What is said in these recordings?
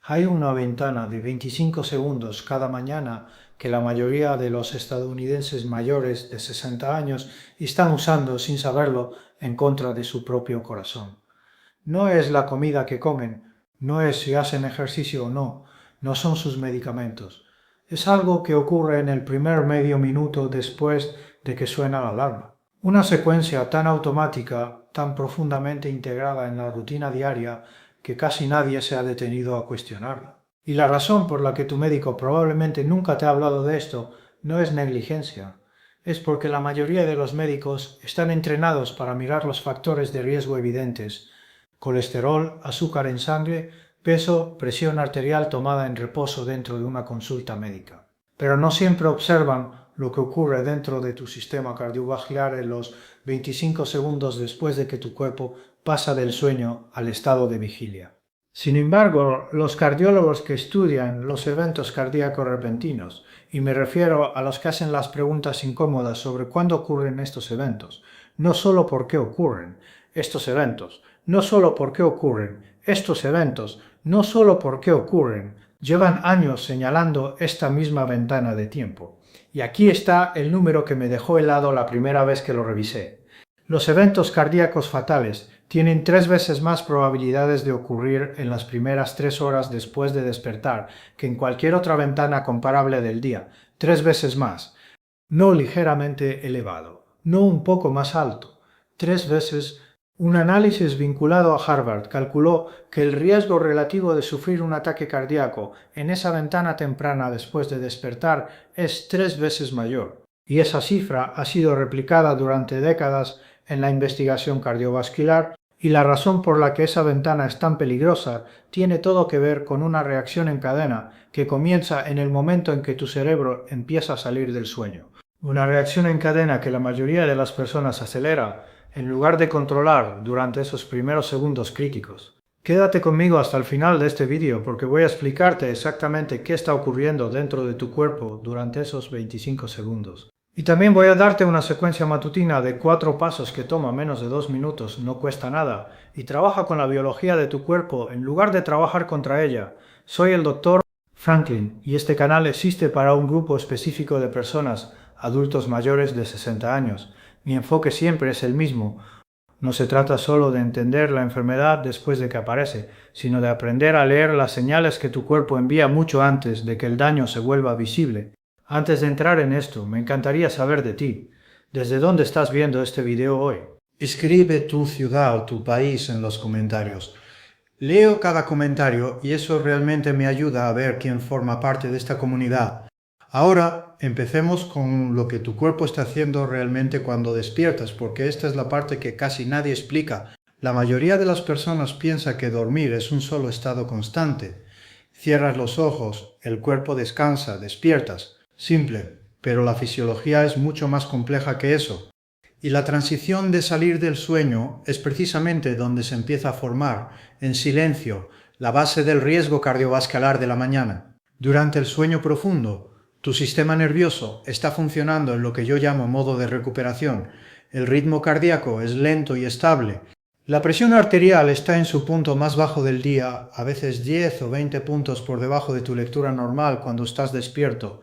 Hay una ventana de 25 segundos cada mañana que la mayoría de los estadounidenses mayores de 60 años están usando sin saberlo en contra de su propio corazón. No es la comida que comen, no es si hacen ejercicio o no, no son sus medicamentos. Es algo que ocurre en el primer medio minuto después de que suena la alarma. Una secuencia tan automática, tan profundamente integrada en la rutina diaria, que casi nadie se ha detenido a cuestionarla. Y la razón por la que tu médico probablemente nunca te ha hablado de esto no es negligencia, es porque la mayoría de los médicos están entrenados para mirar los factores de riesgo evidentes: colesterol, azúcar en sangre, peso, presión arterial tomada en reposo dentro de una consulta médica. Pero no siempre observan lo que ocurre dentro de tu sistema cardiovascular en los 25 segundos después de que tu cuerpo pasa del sueño al estado de vigilia. Sin embargo, los cardiólogos que estudian los eventos cardíacos repentinos, y me refiero a los que hacen las preguntas incómodas sobre cuándo ocurren estos eventos, no solo por qué ocurren estos eventos, no solo por qué ocurren estos eventos, no solo por qué ocurren, llevan años señalando esta misma ventana de tiempo. Y aquí está el número que me dejó helado la primera vez que lo revisé. Los eventos cardíacos fatales tienen 3 veces más probabilidades de ocurrir en las primeras 3 horas después de despertar que en cualquier otra ventana comparable del día. 3 veces más. No ligeramente elevado, no un poco más alto. 3 veces. Un análisis vinculado a Harvard calculó que el riesgo relativo de sufrir un ataque cardíaco en esa ventana temprana después de despertar es 3 veces mayor. Y esa cifra ha sido replicada durante décadas en la investigación cardiovascular, y la razón por la que esa ventana es tan peligrosa tiene todo que ver con una reacción en cadena que comienza en el momento en que tu cerebro empieza a salir del sueño. Una reacción en cadena que la mayoría de las personas acelera en lugar de controlar durante esos primeros segundos críticos. Quédate conmigo hasta el final de este vídeo porque voy a explicarte exactamente qué está ocurriendo dentro de tu cuerpo durante esos 25 segundos. Y también voy a darte una secuencia matutina de 4 pasos que toma menos de 2 minutos, no cuesta nada, y trabaja con la biología de tu cuerpo en lugar de trabajar contra ella. Soy el Dr. Franklin y este canal existe para un grupo específico de personas, adultos mayores de 60 años. Mi enfoque siempre es el mismo. No se trata solo de entender la enfermedad después de que aparece, sino de aprender a leer las señales que tu cuerpo envía mucho antes de que el daño se vuelva visible. Antes de entrar en esto, me encantaría saber de ti. ¿Desde dónde estás viendo este video hoy? Escribe tu ciudad o tu país en los comentarios. Leo cada comentario y eso realmente me ayuda a ver quién forma parte de esta comunidad. Ahora empecemos con lo que tu cuerpo está haciendo realmente cuando despiertas, porque esta es la parte que casi nadie explica. La mayoría de las personas piensa que dormir es un solo estado constante. Cierras los ojos, el cuerpo descansa, despiertas. Simple, pero la fisiología es mucho más compleja que eso. Y la transición de salir del sueño es precisamente donde se empieza a formar, en silencio, la base del riesgo cardiovascular de la mañana. Durante el sueño profundo, tu sistema nervioso está funcionando en lo que yo llamo modo de recuperación. El ritmo cardíaco es lento y estable. La presión arterial está en su punto más bajo del día, a veces 10 o 20 puntos por debajo de tu lectura normal cuando estás despierto.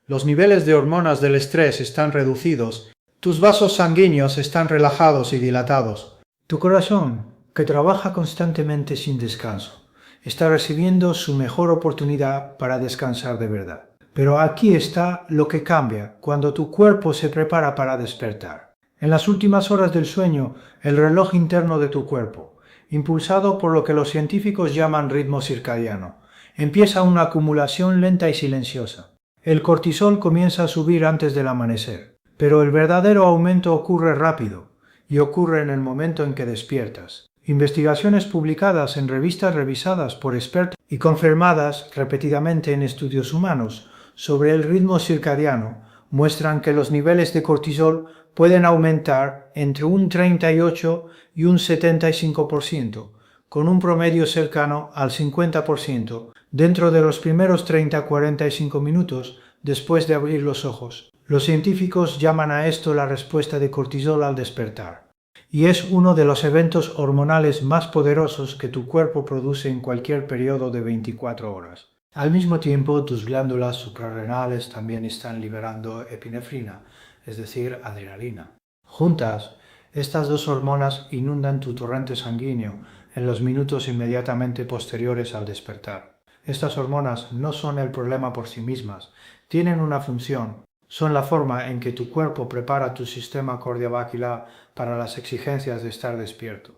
Los niveles de hormonas del estrés están reducidos. Tus vasos sanguíneos están relajados y dilatados. Tu corazón, que trabaja constantemente sin descanso, está recibiendo su mejor oportunidad para descansar de verdad. Pero aquí está lo que cambia cuando tu cuerpo se prepara para despertar. En las últimas horas del sueño, el reloj interno de tu cuerpo, impulsado por lo que los científicos llaman ritmo circadiano, empieza una acumulación lenta y silenciosa. El cortisol comienza a subir antes del amanecer, pero el verdadero aumento ocurre rápido, y ocurre en el momento en que despiertas. Investigaciones publicadas en revistas revisadas por expertos y confirmadas repetidamente en estudios humanos sobre el ritmo circadiano muestran que los niveles de cortisol pueden aumentar entre un 38 y un 75%, con un promedio cercano al 50% dentro de los primeros 30 a 45 minutos después de abrir los ojos. Los científicos llaman a esto la respuesta de cortisol al despertar. y es uno de los eventos hormonales más poderosos que tu cuerpo produce en cualquier periodo de 24 horas. Al mismo tiempo, tus glándulas suprarrenales también están liberando epinefrina, es decir, adrenalina. Juntas, estas dos hormonas inundan tu torrente sanguíneo en los minutos inmediatamente posteriores al despertar. Estas hormonas no son el problema por sí mismas, tienen una función. Son la forma en que tu cuerpo prepara tu sistema cardiovascular para las exigencias de estar despierto.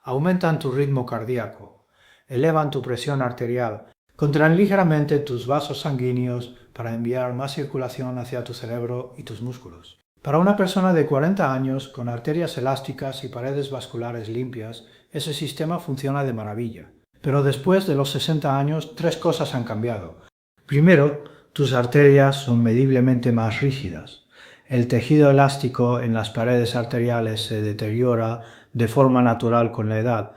Aumentan tu ritmo cardíaco, elevan tu presión arterial, contraen ligeramente tus vasos sanguíneos para enviar más circulación hacia tu cerebro y tus músculos. Para una persona de 40 años con arterias elásticas y paredes vasculares limpias, ese sistema funciona de maravilla. Pero después de los 60 años, 3 cosas han cambiado. Primero, tus arterias son mediblemente más rígidas. El tejido elástico en las paredes arteriales se deteriora de forma natural con la edad.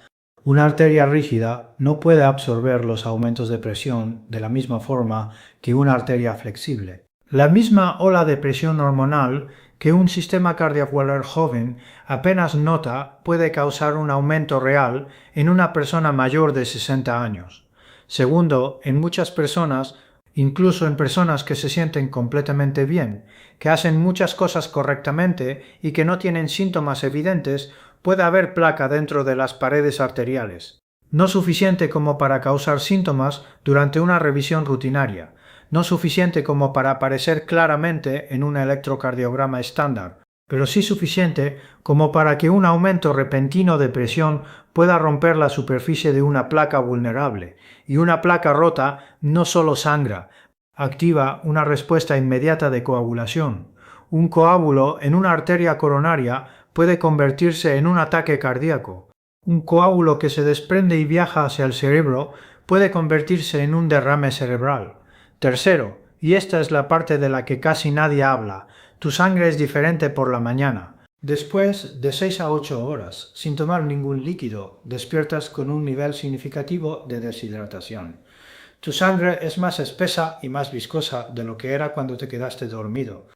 Una arteria rígida no puede absorber los aumentos de presión de la misma forma que una arteria flexible. La misma ola de presión hormonal que un sistema cardiovascular joven apenas nota puede causar un aumento real en una persona mayor de 60 años. Segundo, en muchas personas, incluso en personas que se sienten completamente bien, que hacen muchas cosas correctamente y que no tienen síntomas evidentes, puede haber placa dentro de las paredes arteriales. No suficiente como para causar síntomas durante una revisión rutinaria, no suficiente como para aparecer claramente en un electrocardiograma estándar, pero sí suficiente como para que un aumento repentino de presión pueda romper la superficie de una placa vulnerable, y una placa rota no solo sangra, activa una respuesta inmediata de coagulación. Un coágulo en una arteria coronaria puede convertirse en un ataque cardíaco. Un coágulo que se desprende y viaja hacia el cerebro puede convertirse en un derrame cerebral. Tercero, y esta es la parte de la que casi nadie habla, tu sangre es diferente por la mañana. Después de 6 a 8 horas, sin tomar ningún líquido, despiertas con un nivel significativo de deshidratación. Tu sangre es más espesa y más viscosa de lo que era cuando te quedaste dormido.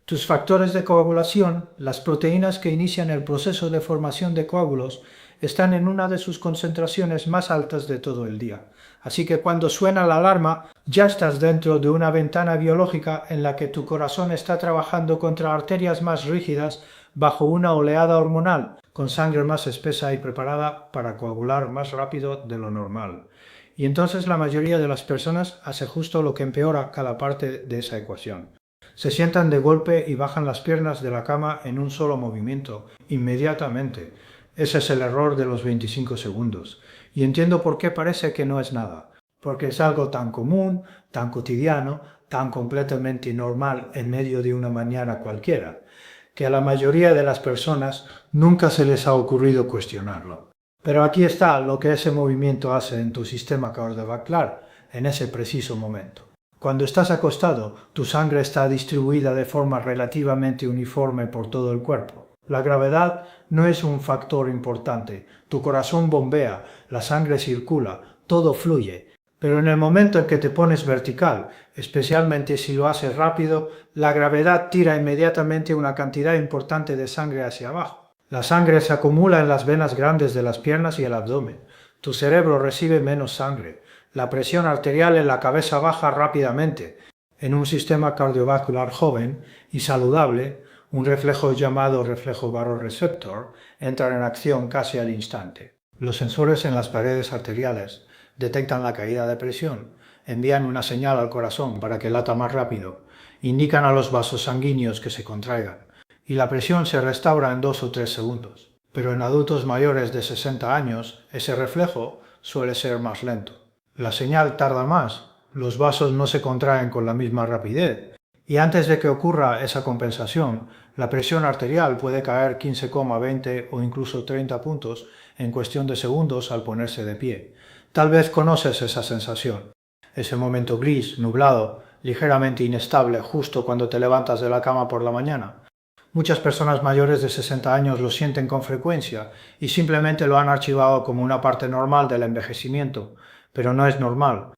Tus factores de coagulación, las proteínas que inician el proceso de formación de coágulos, están en una de sus concentraciones más altas de todo el día. Así que cuando suena la alarma, ya estás dentro de una ventana biológica en la que tu corazón está trabajando contra arterias más rígidas bajo una oleada hormonal, con sangre más espesa y preparada para coagular más rápido de lo normal. Y entonces la mayoría de las personas hace justo lo que empeora cada parte de esa ecuación. Se sientan de golpe y bajan las piernas de la cama en un solo movimiento, inmediatamente. Ese es el error de los 25 segundos. Y entiendo por qué parece que no es nada. Porque es algo tan común, tan cotidiano, tan completamente normal en medio de una mañana cualquiera, que a la mayoría de las personas nunca se les ha ocurrido cuestionarlo. Pero aquí está lo que ese movimiento hace en tu sistema cardiovascular en ese preciso momento. Cuando estás acostado, tu sangre está distribuida de forma relativamente uniforme por todo el cuerpo. La gravedad no es un factor importante. Tu corazón bombea, la sangre circula, todo fluye. Pero en el momento en que te pones vertical, especialmente si lo haces rápido, la gravedad tira inmediatamente una cantidad importante de sangre hacia abajo. La sangre se acumula en las venas grandes de las piernas y el abdomen. Tu cerebro recibe menos sangre. La presión arterial en la cabeza baja rápidamente. En un sistema cardiovascular joven y saludable, un reflejo llamado reflejo barorreceptor entra en acción casi al instante. Los sensores en las paredes arteriales detectan la caída de presión, envían una señal al corazón para que lata más rápido, indican a los vasos sanguíneos que se contraigan, y la presión se restaura en 2 o 3 segundos. Pero en adultos mayores de 60 años, ese reflejo suele ser más lento. La señal tarda más, los vasos no se contraen con la misma rapidez, y antes de que ocurra esa compensación, la presión arterial puede caer 15,20 o incluso 30 puntos en cuestión de segundos al ponerse de pie. Tal vez conoces esa sensación, ese momento gris, nublado, ligeramente inestable justo cuando te levantas de la cama por la mañana. Muchas personas mayores de 60 años lo sienten con frecuencia y simplemente lo han archivado como una parte normal del envejecimiento, pero no es normal.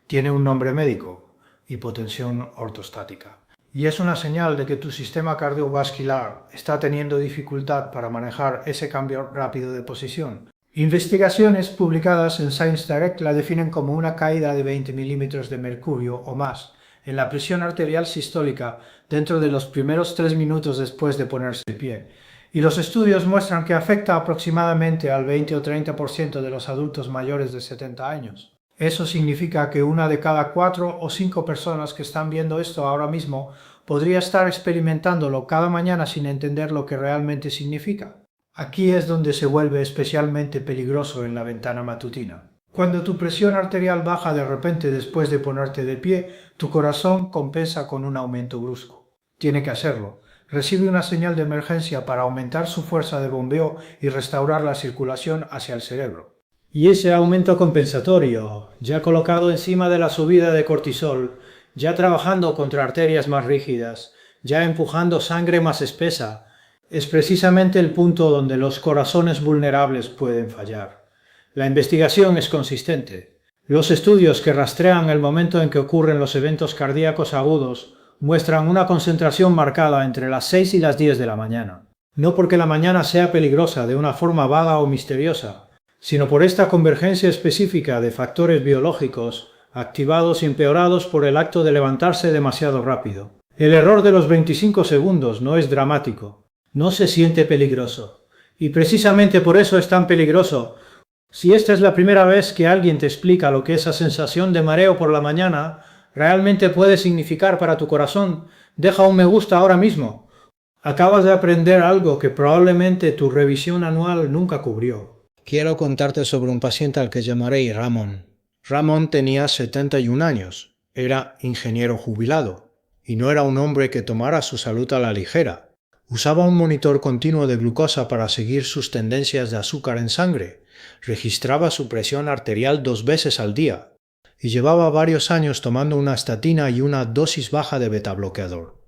Tiene un nombre médico: hipotensión ortostática. y es una señal de que tu sistema cardiovascular está teniendo dificultad para manejar ese cambio rápido de posición. Investigaciones publicadas en Science Direct la definen como una caída de 20 milímetros de mercurio o más en la presión arterial sistólica dentro de los primeros 3 minutos después de ponerse de pie. Y los estudios muestran que afecta aproximadamente al 20 o 30% de los adultos mayores de 70 años. Eso significa que una de cada 4 o 5 personas que están viendo esto ahora mismo podría estar experimentándolo cada mañana sin entender lo que realmente significa. Aquí es donde se vuelve especialmente peligroso en la ventana matutina. Cuando tu presión arterial baja de repente después de ponerte de pie, tu corazón compensa con un aumento brusco. Tiene que hacerlo. Recibe una señal de emergencia para aumentar su fuerza de bombeo y restaurar la circulación hacia el cerebro. Y ese aumento compensatorio, ya colocado encima de la subida de cortisol, ya trabajando contra arterias más rígidas, ya empujando sangre más espesa, es precisamente el punto donde los corazones vulnerables pueden fallar. La investigación es consistente. Los estudios que rastrean el momento en que ocurren los eventos cardíacos agudos muestran una concentración marcada entre las 6 y las 10 de la mañana. No porque la mañana sea peligrosa de una forma vaga o misteriosa, sino por esta convergencia específica de factores biológicos activados y empeorados por el acto de levantarse demasiado rápido. El error de los 25 segundos no es dramático, no se siente peligroso, y precisamente por eso es tan peligroso. Si esta es la primera vez que alguien te explica lo que esa sensación de mareo por la mañana realmente puede significar para tu corazón, deja un me gusta ahora mismo. Acabas de aprender algo que probablemente tu revisión anual nunca cubrió. Quiero contarte sobre un paciente al que llamaré Ramón. Ramón tenía 71 años, era ingeniero jubilado, y no era un hombre que tomara su salud a la ligera. Usaba un monitor continuo de glucosa para seguir sus tendencias de azúcar en sangre, registraba su presión arterial 2 veces al día, y llevaba varios años tomando una estatina y una dosis baja de betabloqueador.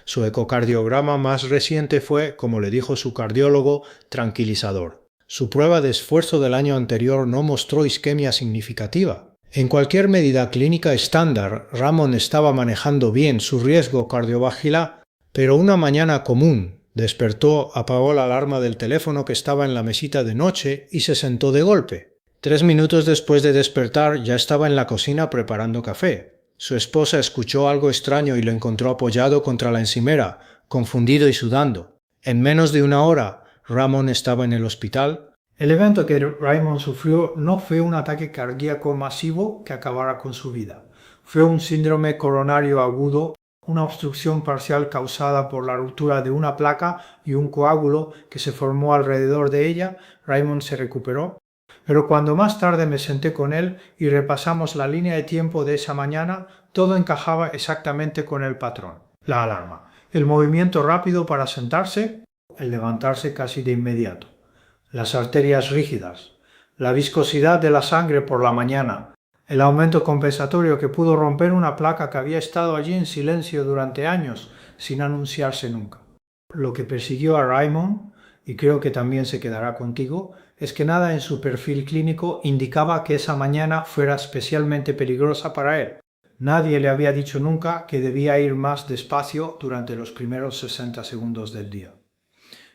Su ecocardiograma más reciente fue, como le dijo su cardiólogo, tranquilizador. Su prueba de esfuerzo del año anterior no mostró isquemia significativa. En cualquier medida clínica estándar, Ramón estaba manejando bien su riesgo cardiovascular, pero una mañana común despertó, apagó la alarma del teléfono que estaba en la mesita de noche y se sentó de golpe. 3 minutos después de despertar ya estaba en la cocina preparando café. Su esposa escuchó algo extraño y lo encontró apoyado contra la encimera, confundido y sudando. En menos de una hora, Ramón estaba en el hospital. El evento que Raymond sufrió no fue un ataque cardíaco masivo que acabara con su vida. Fue un síndrome coronario agudo, una obstrucción parcial causada por la ruptura de una placa y un coágulo que se formó alrededor de ella. Raymond se recuperó. Pero cuando más tarde me senté con él y repasamos la línea de tiempo de esa mañana, todo encajaba exactamente con el patrón. La alarma, el movimiento rápido para sentarse, el levantarse casi de inmediato, las arterias rígidas, la viscosidad de la sangre por la mañana, el aumento compensatorio que pudo romper una placa que había estado allí en silencio durante años sin anunciarse nunca. Lo que persiguió a Raymond, y creo que también se quedará contigo, es que nada en su perfil clínico indicaba que esa mañana fuera especialmente peligrosa para él. Nadie le había dicho nunca que debía ir más despacio durante los primeros 60 segundos del día.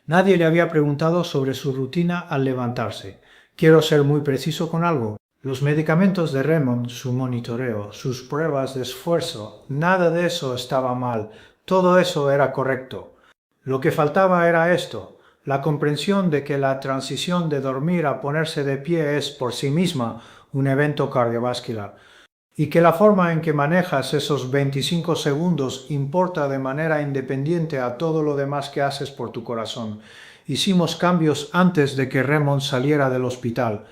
Nadie le había preguntado sobre su rutina al levantarse. Quiero ser muy preciso con algo. Los medicamentos de Raymond, su monitoreo, sus pruebas de esfuerzo, nada de eso estaba mal. Todo eso era correcto. Lo que faltaba era esto. La comprensión de que la transición de dormir a ponerse de pie es por sí misma un evento cardiovascular y que la forma en que manejas esos 25 segundos importa de manera independiente a todo lo demás que haces por tu corazón. Hicimos cambios antes de que Raymond saliera del hospital,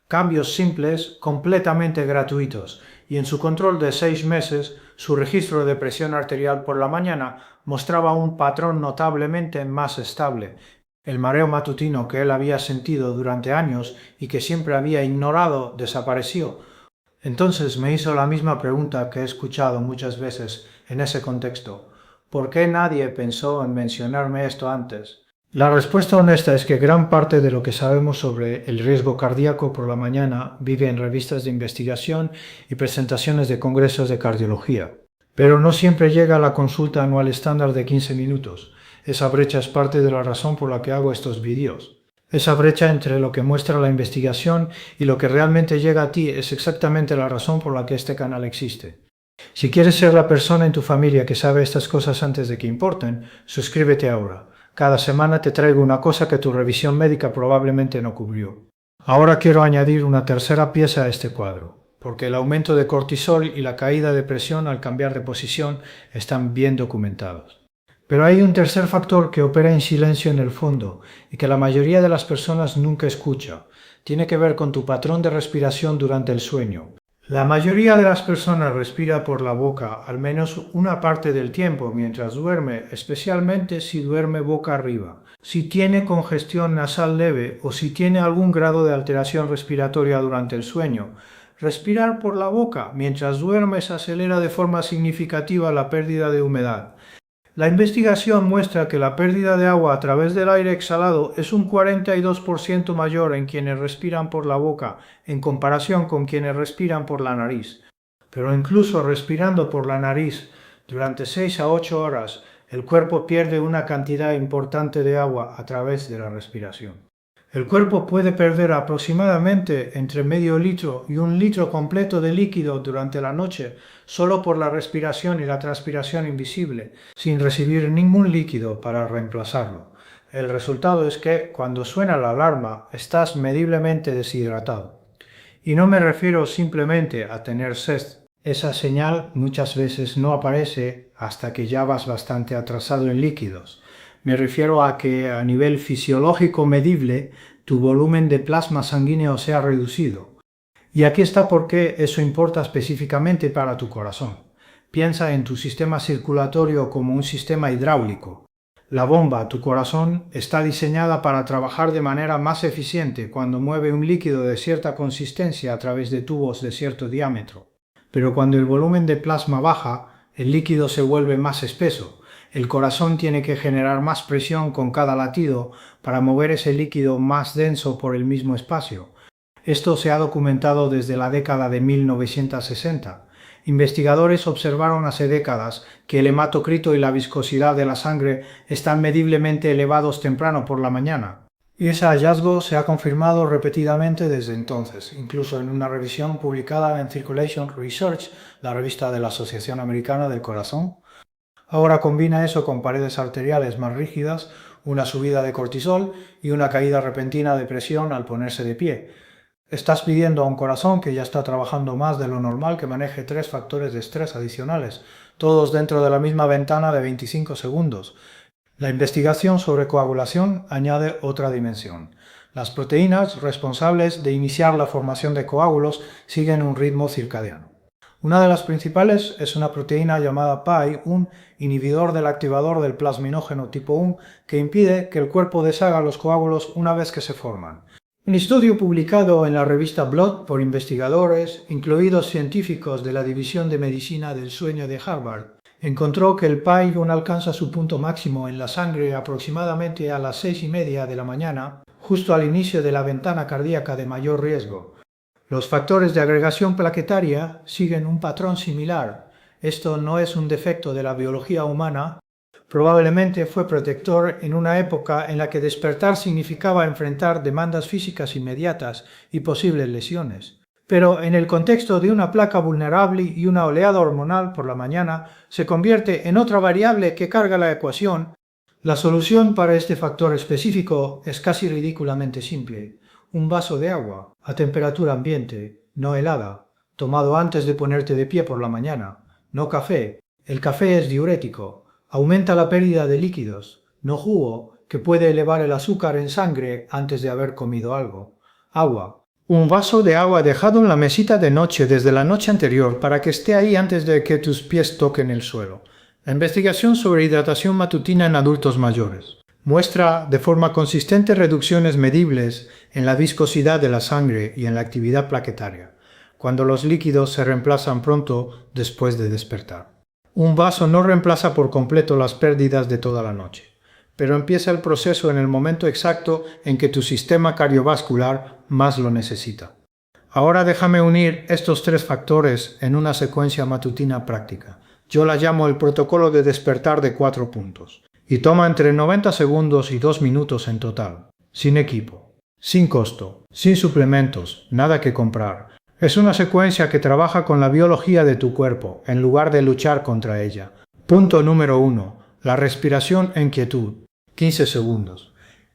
cambios simples, completamente gratuitos, y en su control de 6 meses, su registro de presión arterial por la mañana mostraba un patrón notablemente más estable. El mareo matutino que él había sentido durante años y que siempre había ignorado desapareció. Entonces me hizo la misma pregunta que he escuchado muchas veces en ese contexto. ¿Por qué nadie pensó en mencionarme esto antes? La respuesta honesta es que gran parte de lo que sabemos sobre el riesgo cardíaco por la mañana vive en revistas de investigación y presentaciones de congresos de cardiología. Pero no siempre llega a la consulta anual estándar de 15 minutos. Esa brecha es parte de la razón por la que hago estos vídeos. Esa brecha entre lo que muestra la investigación y lo que realmente llega a ti es exactamente la razón por la que este canal existe. Si quieres ser la persona en tu familia que sabe estas cosas antes de que importen, suscríbete ahora. Cada semana te traigo una cosa que tu revisión médica probablemente no cubrió. Ahora quiero añadir una tercera pieza a este cuadro, porque el aumento de cortisol y la caída de presión al cambiar de posición están bien documentados. Pero hay un tercer factor que opera en silencio en el fondo y que la mayoría de las personas nunca escucha. Tiene que ver con tu patrón de respiración durante el sueño. La mayoría de las personas respira por la boca al menos una parte del tiempo mientras duerme, especialmente si duerme boca arriba. Si tiene congestión nasal leve o si tiene algún grado de alteración respiratoria durante el sueño, respirar por la boca mientras duermes acelera de forma significativa la pérdida de humedad. La investigación muestra que la pérdida de agua a través del aire exhalado es un 42% mayor en quienes respiran por la boca en comparación con quienes respiran por la nariz. Pero incluso respirando por la nariz durante 6 a 8 horas, el cuerpo pierde una cantidad importante de agua a través de la respiración. El cuerpo puede perder aproximadamente entre medio litro y 1 litro completo de líquido durante la noche solo por la respiración y la transpiración invisible, sin recibir ningún líquido para reemplazarlo. El resultado es que, cuando suena la alarma, estás mediblemente deshidratado. Y no me refiero simplemente a tener sed. Esa señal muchas veces no aparece hasta que ya vas bastante atrasado en líquidos. Me refiero a que a nivel fisiológico medible tu volumen de plasma sanguíneo se ha reducido. Y aquí está por qué eso importa específicamente para tu corazón. Piensa en tu sistema circulatorio como un sistema hidráulico. La bomba, tu corazón, está diseñada para trabajar de manera más eficiente cuando mueve un líquido de cierta consistencia a través de tubos de cierto diámetro. Pero cuando el volumen de plasma baja, el líquido se vuelve más espeso. El corazón tiene que generar más presión con cada latido para mover ese líquido más denso por el mismo espacio. Esto se ha documentado desde la década de 1960. Investigadores observaron hace décadas que el hematocrito y la viscosidad de la sangre están mediblemente elevados temprano por la mañana. Y ese hallazgo se ha confirmado repetidamente desde entonces, incluso en una revisión publicada en Circulation Research, la revista de la Asociación Americana del Corazón. Ahora combina eso con paredes arteriales más rígidas, una subida de cortisol y una caída repentina de presión al ponerse de pie. Estás pidiendo a un corazón que ya está trabajando más de lo normal que maneje 3 factores de estrés adicionales, todos dentro de la misma ventana de 25 segundos. La investigación sobre coagulación añade otra dimensión. Las proteínas responsables de iniciar la formación de coágulos siguen un ritmo circadiano. Una de las principales es una proteína llamada PAI, un inhibidor del activador del plasminógeno tipo 1 que impide que el cuerpo deshaga los coágulos una vez que se forman. Un estudio publicado en la revista Blood por investigadores, incluidos científicos de la División de Medicina del Sueño de Harvard, encontró que el PAI-1 alcanza su punto máximo en la sangre aproximadamente a las 6:30 de la mañana, justo al inicio de la ventana cardíaca de mayor riesgo. Los factores de agregación plaquetaria siguen un patrón similar. Esto no es un defecto de la biología humana. Probablemente fue protector en una época en la que despertar significaba enfrentar demandas físicas inmediatas y posibles lesiones. Pero en el contexto de una placa vulnerable y una oleada hormonal por la mañana, se convierte en otra variable que carga la ecuación. La solución para este factor específico es casi ridículamente simple. Un vaso de agua, a temperatura ambiente, no helada, tomado antes de ponerte de pie por la mañana. No café. El café es diurético. Aumenta la pérdida de líquidos. No jugo, que puede elevar el azúcar en sangre antes de haber comido algo. Agua. Un vaso de agua dejado en la mesita de noche desde la noche anterior para que esté ahí antes de que tus pies toquen el suelo. La investigación sobre hidratación matutina en adultos mayores muestra de forma consistente reducciones medibles en la viscosidad de la sangre y en la actividad plaquetaria, cuando los líquidos se reemplazan pronto después de despertar. Un vaso no reemplaza por completo las pérdidas de toda la noche, pero empieza el proceso en el momento exacto en que tu sistema cardiovascular más lo necesita. Ahora déjame unir estos 3 factores en una secuencia matutina práctica. Yo la llamo el protocolo de despertar de 4 puntos. Y toma entre 90 segundos y 2 minutos en total. Sin equipo. Sin costo. Sin suplementos. Nada que comprar. Es una secuencia que trabaja con la biología de tu cuerpo, en lugar de luchar contra ella. Punto número 1. La respiración en quietud. 15 segundos.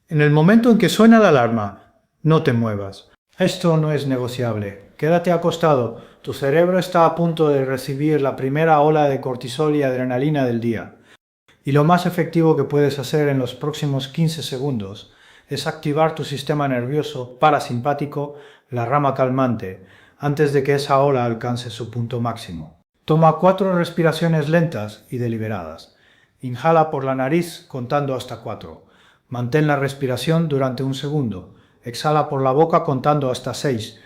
En el momento en que suena la alarma, no te muevas. Esto no es negociable. Quédate acostado. Tu cerebro está a punto de recibir la primera ola de cortisol y adrenalina del día. Y lo más efectivo que puedes hacer en los próximos 15 segundos es activar tu sistema nervioso parasimpático, la rama calmante, antes de que esa ola alcance su punto máximo. Toma 4 respiraciones lentas y deliberadas. Inhala por la nariz contando hasta 4. Mantén la respiración durante 1 segundo. Exhala por la boca contando hasta 6.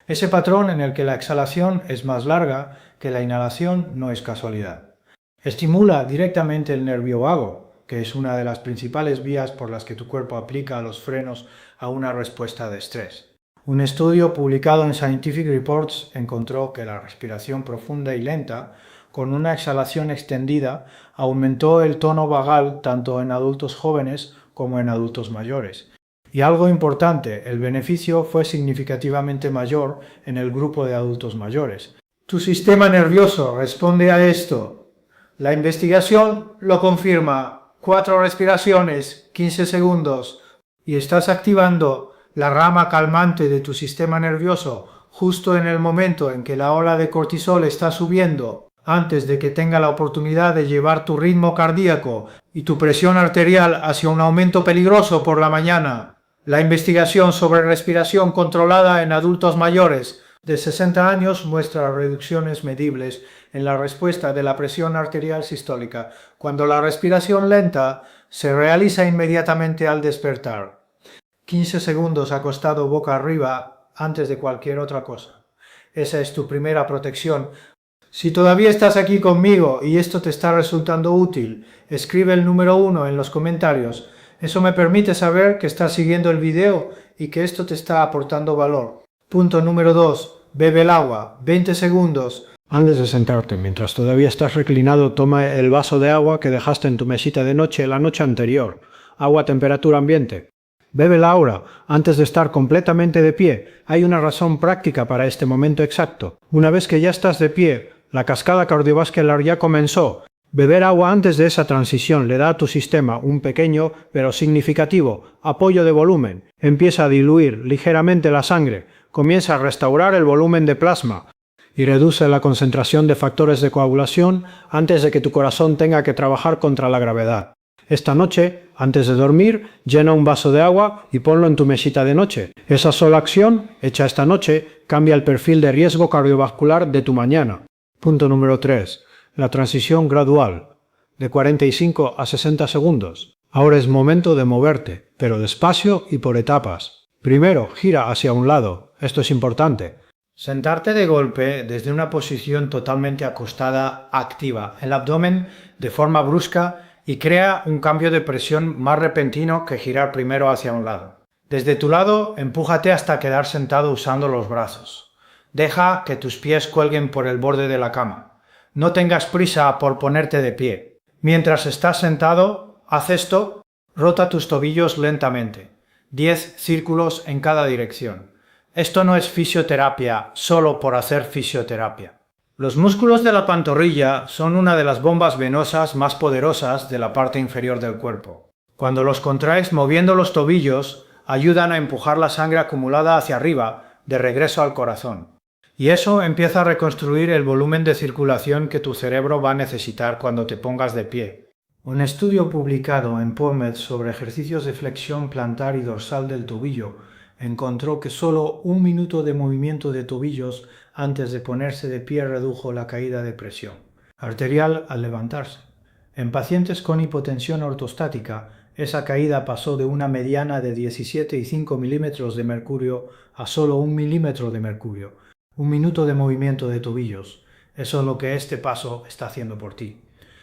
Ese patrón en el que la exhalación es más larga que la inhalación no es casualidad. Estimula directamente el nervio vago, que es una de las principales vías por las que tu cuerpo aplica los frenos a una respuesta de estrés. Un estudio publicado en Scientific Reports encontró que la respiración profunda y lenta, con una exhalación extendida, aumentó el tono vagal tanto en adultos jóvenes como en adultos mayores. Y algo importante, el beneficio fue significativamente mayor en el grupo de adultos mayores. Tu sistema nervioso responde a esto. La investigación lo confirma. 4 respiraciones, 15 segundos, y estás activando la rama calmante de tu sistema nervioso justo en el momento en que la ola de cortisol está subiendo, antes de que tenga la oportunidad de llevar tu ritmo cardíaco y tu presión arterial hacia un aumento peligroso por la mañana. La investigación sobre respiración controlada en adultos mayores de 60 años muestra reducciones medibles en la respuesta de la presión arterial sistólica cuando la respiración lenta se realiza inmediatamente al despertar. 15 segundos acostado boca arriba antes de cualquier otra cosa. Esa es tu primera protección. Si todavía estás aquí conmigo y esto te está resultando útil, escribe el número 1 en los comentarios. Eso me permite saber que estás siguiendo el video y que esto te está aportando valor. Punto número 2. Bebe el agua. 20 segundos. Antes de sentarte, mientras todavía estás reclinado, toma el vaso de agua que dejaste en tu mesita de noche la noche anterior. Agua a temperatura ambiente. Bébela ahora, antes de estar completamente de pie. Hay una razón práctica para este momento exacto. Una vez que ya estás de pie, la cascada cardiovascular ya comenzó. Beber agua antes de esa transición le da a tu sistema un pequeño, pero significativo, apoyo de volumen. Empieza a diluir ligeramente la sangre, comienza a restaurar el volumen de plasma y reduce la concentración de factores de coagulación antes de que tu corazón tenga que trabajar contra la gravedad. Esta noche, antes de dormir, llena un vaso de agua y ponlo en tu mesita de noche. Esa sola acción, hecha esta noche, cambia el perfil de riesgo cardiovascular de tu mañana. Punto número 3. La transición gradual, de 45 a 60 segundos. Ahora es momento de moverte, pero despacio y por etapas. Primero, gira hacia un lado. Esto es importante. Sentarte de golpe desde una posición totalmente acostada activa el abdomen de forma brusca y crea un cambio de presión más repentino que girar primero hacia un lado. Desde tu lado, empújate hasta quedar sentado usando los brazos. Deja que tus pies cuelguen por el borde de la cama. No tengas prisa por ponerte de pie. Mientras estás sentado, haz esto, rota tus tobillos lentamente. 10 círculos en cada dirección. Esto no es fisioterapia solo por hacer fisioterapia. Los músculos de la pantorrilla son una de las bombas venosas más poderosas de la parte inferior del cuerpo. Cuando los contraes moviendo los tobillos, ayudan a empujar la sangre acumulada hacia arriba, de regreso al corazón. Y eso empieza a reconstruir el volumen de circulación que tu cerebro va a necesitar cuando te pongas de pie. Un estudio publicado en PubMed sobre ejercicios de flexión plantar y dorsal del tobillo encontró que solo 1 minuto de movimiento de tobillos antes de ponerse de pie redujo la caída de presión arterial al levantarse. En pacientes con hipotensión ortostática, esa caída pasó de una mediana de 17,5 milímetros de mercurio a solo 1 milímetro de mercurio. 1 minuto de movimiento de tobillos. Eso es lo que este paso está haciendo por ti.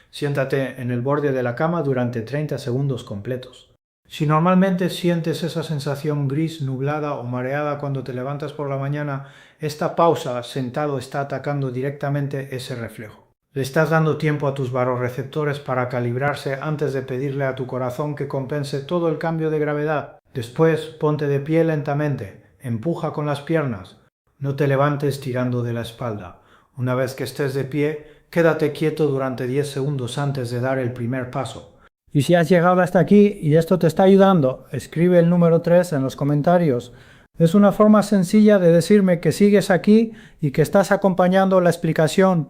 Siéntate en el borde de la cama durante 30 segundos completos. Si normalmente sientes esa sensación gris, nublada o mareada cuando te levantas por la mañana, esta pausa sentado está atacando directamente ese reflejo. Le estás dando tiempo a tus barorreceptores para calibrarse antes de pedirle a tu corazón que compense todo el cambio de gravedad. Después, ponte de pie lentamente, empuja con las piernas, no te levantes tirando de la espalda. Una vez que estés de pie, quédate quieto durante 10 segundos antes de dar el primer paso. Y si has llegado hasta aquí y esto te está ayudando, escribe el número 3 en los comentarios. Es una forma sencilla de decirme que sigues aquí y que estás acompañando la explicación.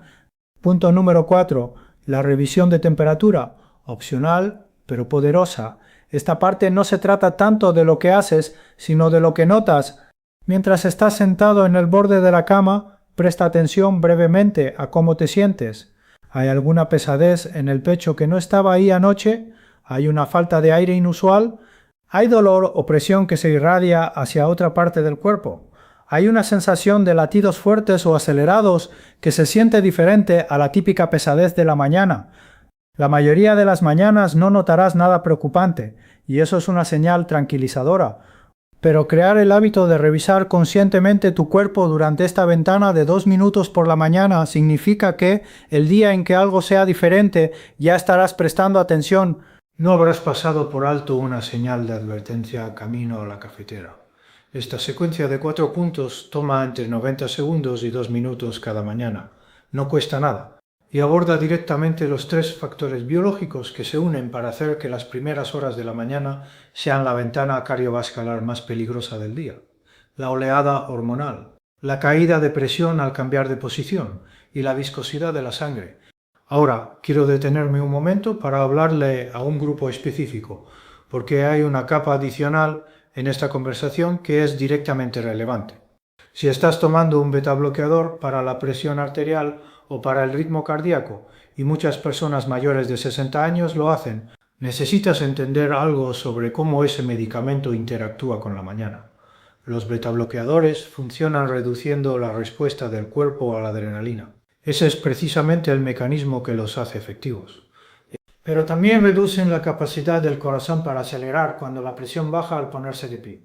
Punto número 4. La revisión de temperatura. Opcional, pero poderosa. Esta parte no se trata tanto de lo que haces, sino de lo que notas. Mientras estás sentado en el borde de la cama, presta atención brevemente a cómo te sientes. ¿Hay alguna pesadez en el pecho que no estaba ahí anoche? ¿Hay una falta de aire inusual? ¿Hay dolor o presión que se irradia hacia otra parte del cuerpo? ¿Hay una sensación de latidos fuertes o acelerados que se siente diferente a la típica pesadez de la mañana? La mayoría de las mañanas no notarás nada preocupante, y eso es una señal tranquilizadora. Pero crear el hábito de revisar conscientemente tu cuerpo durante esta ventana de 2 minutos por la mañana significa que, el día en que algo sea diferente, ya estarás prestando atención. No habrás pasado por alto una señal de advertencia camino a la cafetera. Esta secuencia de 4 puntos toma entre 90 segundos y 2 minutos cada mañana. No cuesta nada. Y aborda directamente los 3 factores biológicos que se unen para hacer que las primeras horas de la mañana sean la ventana cardiovascular más peligrosa del día. La oleada hormonal, la caída de presión al cambiar de posición y la viscosidad de la sangre. Ahora, quiero detenerme un momento para hablarle a un grupo específico, porque hay una capa adicional en esta conversación que es directamente relevante. Si estás tomando un beta bloqueador para la presión arterial o para el ritmo cardíaco, y muchas personas mayores de 60 años lo hacen, necesitas entender algo sobre cómo ese medicamento interactúa con la mañana. Los beta bloqueadores funcionan reduciendo la respuesta del cuerpo a la adrenalina. Ese es precisamente el mecanismo que los hace efectivos. Pero también reducen la capacidad del corazón para acelerar cuando la presión baja al ponerse de pie.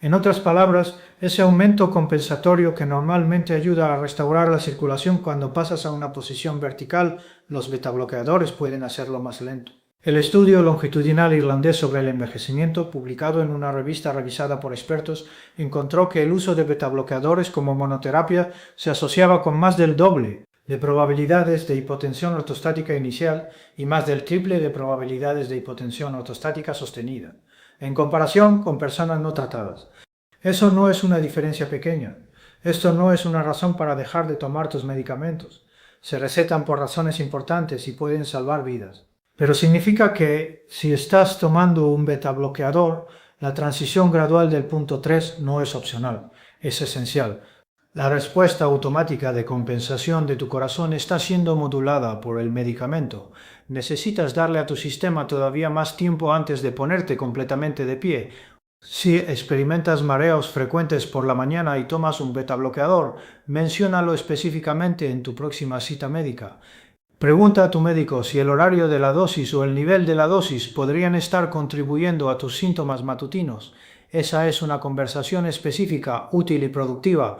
En otras palabras, ese aumento compensatorio que normalmente ayuda a restaurar la circulación cuando pasas a una posición vertical, los betabloqueadores pueden hacerlo más lento. El estudio longitudinal irlandés sobre el envejecimiento, publicado en una revista revisada por expertos, encontró que el uso de betabloqueadores como monoterapia se asociaba con más del doble de probabilidades de hipotensión ortostática inicial y más del triple de probabilidades de hipotensión ortostática sostenida, en comparación con personas no tratadas. Eso no es una diferencia pequeña. Esto no es una razón para dejar de tomar tus medicamentos. Se recetan por razones importantes y pueden salvar vidas. Pero significa que, si estás tomando un beta bloqueador, la transición gradual del punto 3 no es opcional, es esencial. La respuesta automática de compensación de tu corazón está siendo modulada por el medicamento. Necesitas darle a tu sistema todavía más tiempo antes de ponerte completamente de pie. Si experimentas mareos frecuentes por la mañana y tomas un beta bloqueador, menciónalo específicamente en tu próxima cita médica. Pregunta a tu médico si el horario de la dosis o el nivel de la dosis podrían estar contribuyendo a tus síntomas matutinos. Esa es una conversación específica, útil y productiva.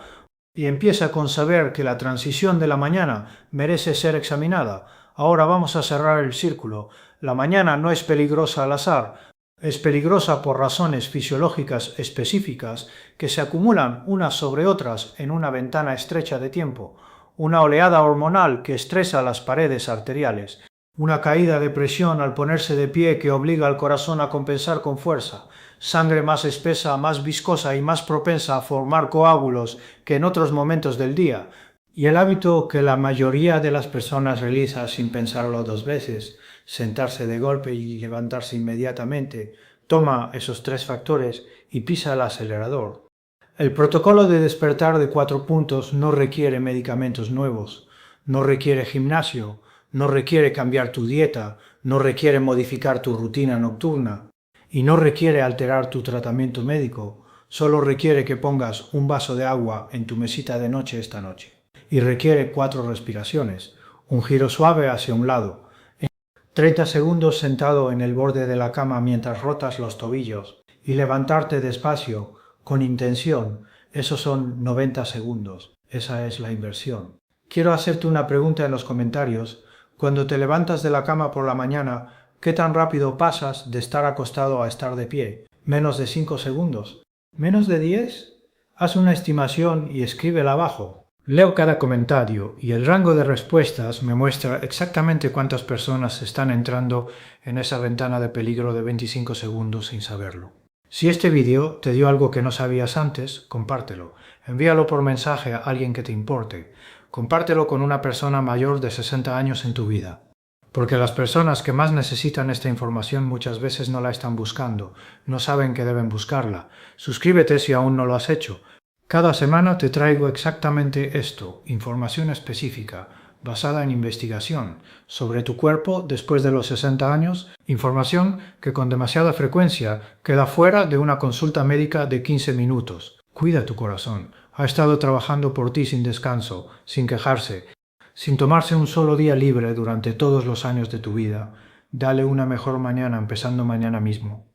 Y empieza con saber que la transición de la mañana merece ser examinada. Ahora vamos a cerrar el círculo. La mañana no es peligrosa al azar. Es peligrosa por razones fisiológicas específicas que se acumulan unas sobre otras en una ventana estrecha de tiempo. Una oleada hormonal que estresa las paredes arteriales. Una caída de presión al ponerse de pie que obliga al corazón a compensar con fuerza. Sangre más espesa, más viscosa y más propensa a formar coágulos que en otros momentos del día. Y el hábito que la mayoría de las personas realiza sin pensarlo 2 veces, sentarse de golpe y levantarse inmediatamente, toma esos 3 factores y pisa el acelerador. El protocolo de despertar de 4 puntos no requiere medicamentos nuevos, no requiere gimnasio, no requiere cambiar tu dieta, no requiere modificar tu rutina nocturna y no requiere alterar tu tratamiento médico, solo requiere que pongas un vaso de agua en tu mesita de noche esta noche. Y requiere 4 respiraciones, un giro suave hacia un lado, 30 segundos sentado en el borde de la cama mientras rotas los tobillos y levantarte despacio, con intención. Esos son 90 segundos, esa es la inversión. Quiero hacerte una pregunta en los comentarios. Cuando te levantas de la cama por la mañana, ¿qué tan rápido pasas de estar acostado a estar de pie? ¿Menos de 5 segundos? ¿Menos de 10? Haz una estimación y escríbela abajo. Leo cada comentario y el rango de respuestas me muestra exactamente cuántas personas están entrando en esa ventana de peligro de 25 segundos sin saberlo. Si este vídeo te dio algo que no sabías antes, compártelo. Envíalo por mensaje a alguien que te importe. Compártelo con una persona mayor de 60 años en tu vida. Porque las personas que más necesitan esta información muchas veces no la están buscando, no saben que deben buscarla. Suscríbete si aún no lo has hecho. Cada semana te traigo exactamente esto, información específica, basada en investigación, sobre tu cuerpo después de los 60 años, información que con demasiada frecuencia queda fuera de una consulta médica de 15 minutos. Cuida tu corazón. Ha estado trabajando por ti sin descanso, sin quejarse, sin tomarse un solo día libre durante todos los años de tu vida. Dale una mejor mañana empezando mañana mismo.